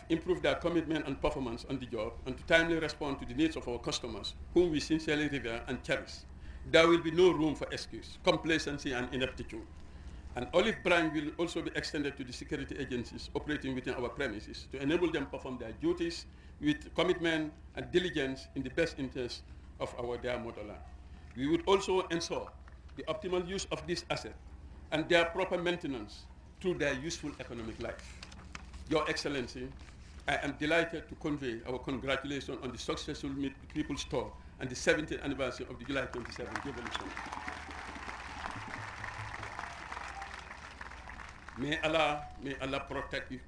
improve their commitment and performance on the job, and to timely respond to the needs of our customers, whom we sincerely revere and cherish, there will be no room for excuse, complacency, and ineptitude. An olive branch will also be extended to the security agencies operating within our premises to enable them to perform their duties with commitment and diligence in the best interest of our dear motherland. We would also ensure the optimal use of this asset and their proper maintenance through their useful economic life. Your Excellency, I am delighted to convey our congratulations on the successful People's Tour and the 70th anniversary of the July 27th Revolution. May Allah protect you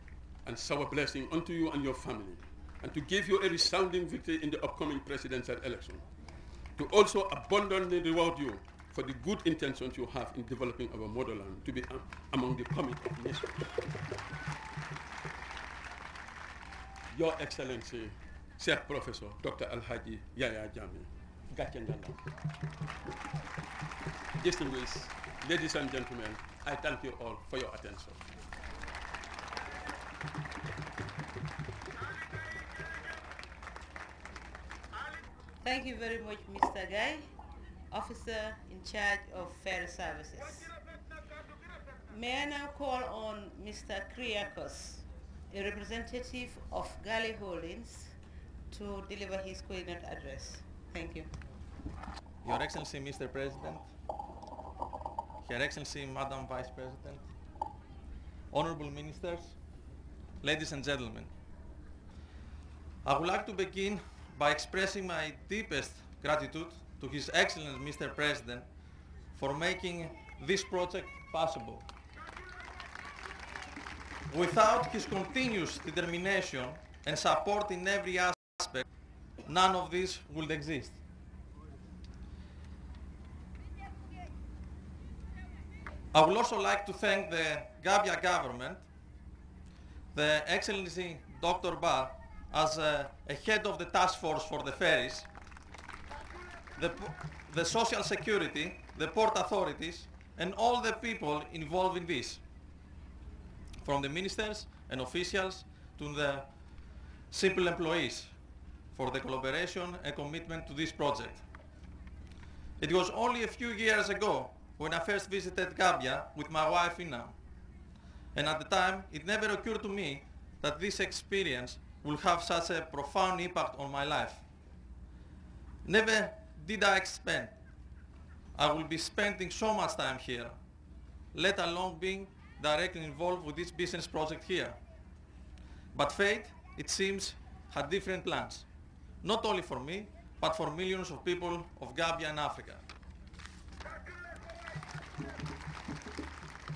and shower blessing unto you and your family, and to give you a resounding victory in the upcoming presidential election. To also abundantly reward you for the good intentions you have in developing our motherland to be among the comet of nations. Your Excellency, Sir Professor Dr. Alhaji Yaya Jammeh, Gatchengalam. Distinguished ladies and gentlemen, I thank you all for your attention. Thank you very much, Mr. Guy, Officer in charge of Ferry Services. May I now call on Mr. Grts, a representative of Gali Holdings, to deliver his keynote address. Thank you. Your Excellency, Mr. President, Your Excellency, Madam Vice President, Honorable Ministers, ladies and gentlemen, I would like to begin by expressing my deepest gratitude to His Excellency, Mr. President, for making this project possible. Without his continuous determination and support in every aspect, none of this would exist. I would also like to thank the Gambia government, the Excellency Dr. Ba, as a head of the task force for the ferries, the social security, the port authorities, and all the people involved in this, from the ministers and officials to the simple employees, for the collaboration and commitment to this project. It was only a few years ago when I first visited Gambia with my wife Ina, and at the time it never occurred to me that this experience will have such a profound impact on my life. Never did I expect I will be spending so much time here, let alone being directly involved with this business project here. But fate, it seems, had different plans, not only for me, but for millions of people of Gambia and Africa.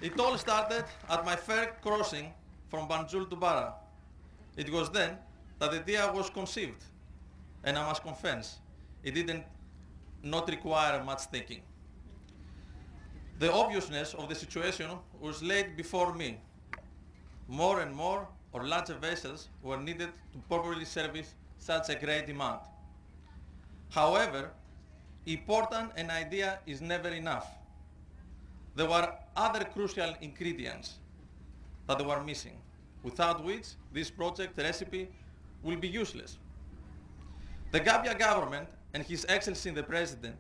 It all started at my first crossing from Banjul to Bara. It was then that the idea was conceived, and I must confess, it did not require much thinking. The obviousness of the situation was laid before me. More and more or larger vessels were needed to properly service such a great demand. However, important an idea is never enough. There were other crucial ingredients that were missing, without which this project recipe will be useless. The Gambia government and His Excellency the President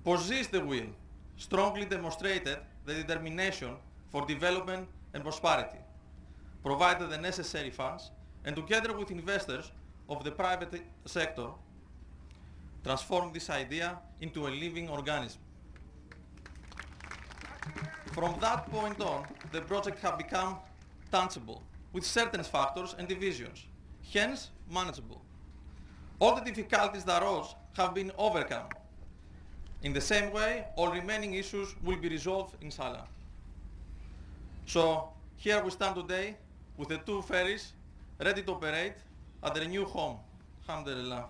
possessed the will, strongly demonstrated the determination for development and prosperity, provided the necessary funds, and together with investors of the private sector, transformed this idea into a living organism. From that point on, the project has become tangible, with certain factors and divisions, hence manageable. All the difficulties that arose have been overcome. In the same way, all remaining issues will be resolved, inshallah. So, here we stand today with the two ferries ready to operate at their new home, alhamdulillah.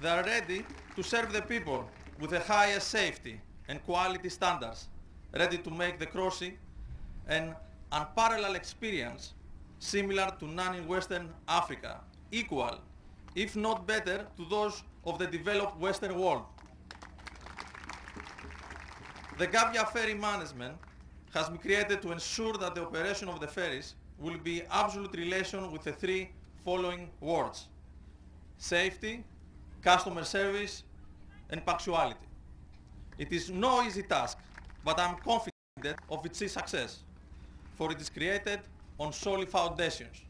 They are ready to serve the people with the highest safety and quality standards, ready to make the crossing an unparalleled experience similar to none in Western Africa, equal, if not better, to those of the developed Western world. The Gambia ferry management has been created to ensure that the operation of the ferries will be absolute relation with the three following words: safety, customer service, and punctuality. It is no easy task, but I'm confident of its success, for it is created on solid foundations.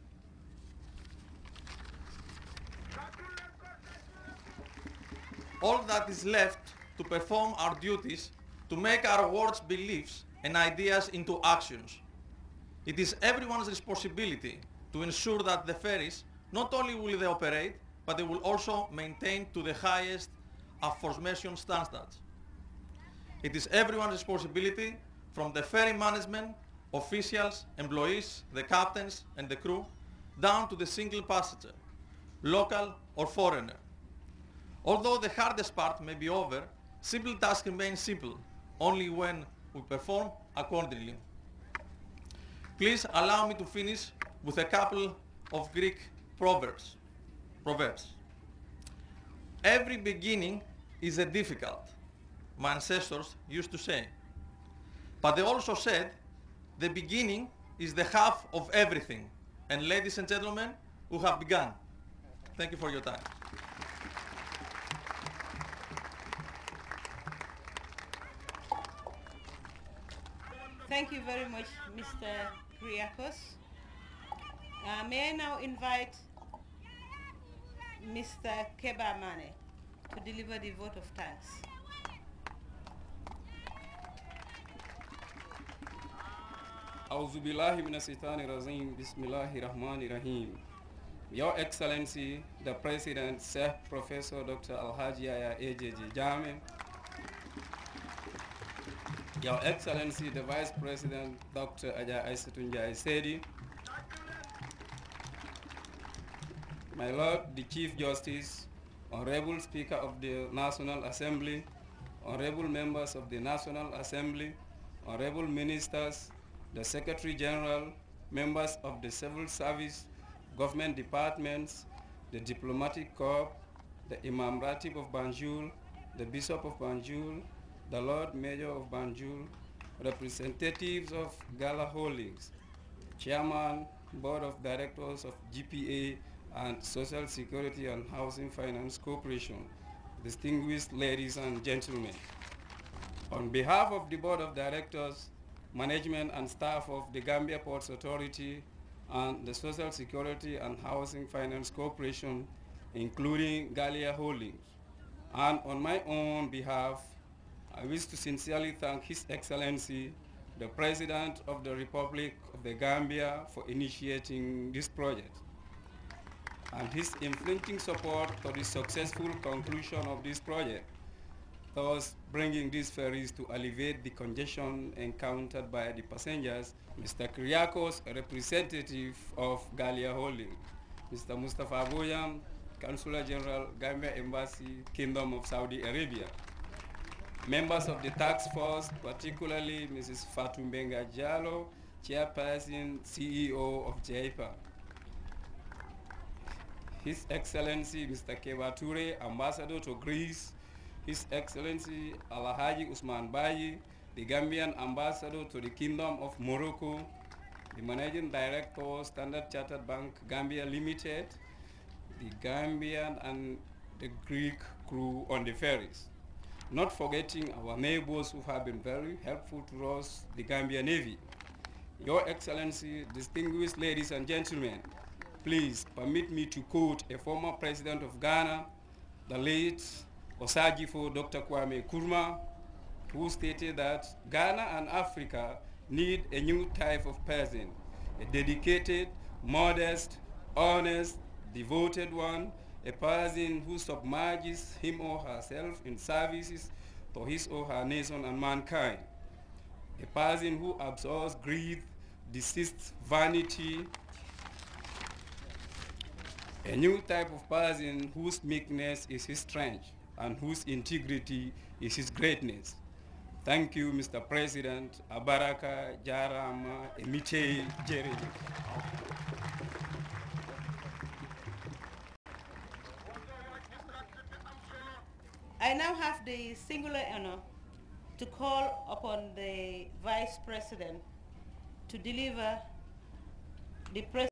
All that is left to perform our duties to make our words, beliefs, and ideas into actions. It is everyone's responsibility to ensure that the ferries not only will they operate, but they will also maintain to the highest aforementioned standards. It is everyone's responsibility, from the ferry management, officials, employees, the captains, and the crew, down to the single passenger, local or foreigner. Although the hardest part may be over, simple tasks remain simple only when we perform accordingly. Please allow me to finish with a couple of Greek proverbs. Every beginning is a difficult, my ancestors used to say. But they also said, the beginning is the half of everything. And ladies and gentlemen, we have begun. Thank you for your time. Thank you very much, Mr. Kyriakos. May I now invite Mr. Keba Mane to deliver the vote of thanks. A'udhu billahi minash-shaytanir rajim. Bismillahir rahmanir rahim. Your Excellency, the President, Sir Professor Dr. Alhaji Yaya AJJ Jame, Your Excellency, the Vice President, Dr. Aja Aisatunjai Sedi, my Lord, the Chief Justice, Honorable Speaker of the National Assembly, Honorable Members of the National Assembly, Honorable Ministers, the Secretary General, members of the Civil Service, government departments, the Diplomatic Corps, the Imam Ratib of Banjul, the Bishop of Banjul, the Lord Mayor of Banjul, representatives of Gala Holdings, Chairman, Board of Directors of GPA and Social Security and Housing Finance Corporation, distinguished ladies and gentlemen. On behalf of the Board of Directors, management and staff of the Gambia Ports Authority and the Social Security and Housing Finance Corporation, including Galia Holdings, and on my own behalf, I wish to sincerely thank His Excellency, the President of the Republic of the Gambia, for initiating this project, and his unflinching support for the successful conclusion of this project, thus bringing these ferries to alleviate the congestion encountered by the passengers. Mr. Kyriakos, a representative of Galia Holding, Mr. Mustafa Boyam, Consular General, Gambia Embassy, Kingdom of Saudi Arabia, members of the task force, particularly Mrs. Fatumbenga Jallo, Chairperson, CEO of JIPA, His Excellency Mr. Keba Toure, Ambassador to Greece, His Excellency Alhaji Usman Bayi, the Gambian Ambassador to the Kingdom of Morocco, the Managing Director, Standard Chartered Bank Gambia Limited, the Gambian and the Greek crew on the ferries. Not forgetting our neighbors who have been very helpful to us, the Gambia Navy. Your Excellency, distinguished ladies and gentlemen, please permit me to quote a former president of Ghana, the late Osajifo Dr. Kwame Nkrumah, who stated that Ghana and Africa need a new type of person, a dedicated, modest, honest, devoted one, a person who submerges him or herself in services to his or her nation and mankind, a person who absorbs greed, deceit, vanity, a new type of person whose meekness is his strength and whose integrity is his greatness. Thank you, Mr. President. Abaraka, Jarama, Emiche, Jerry. I now have the singular honor to call upon the Vice President to deliver the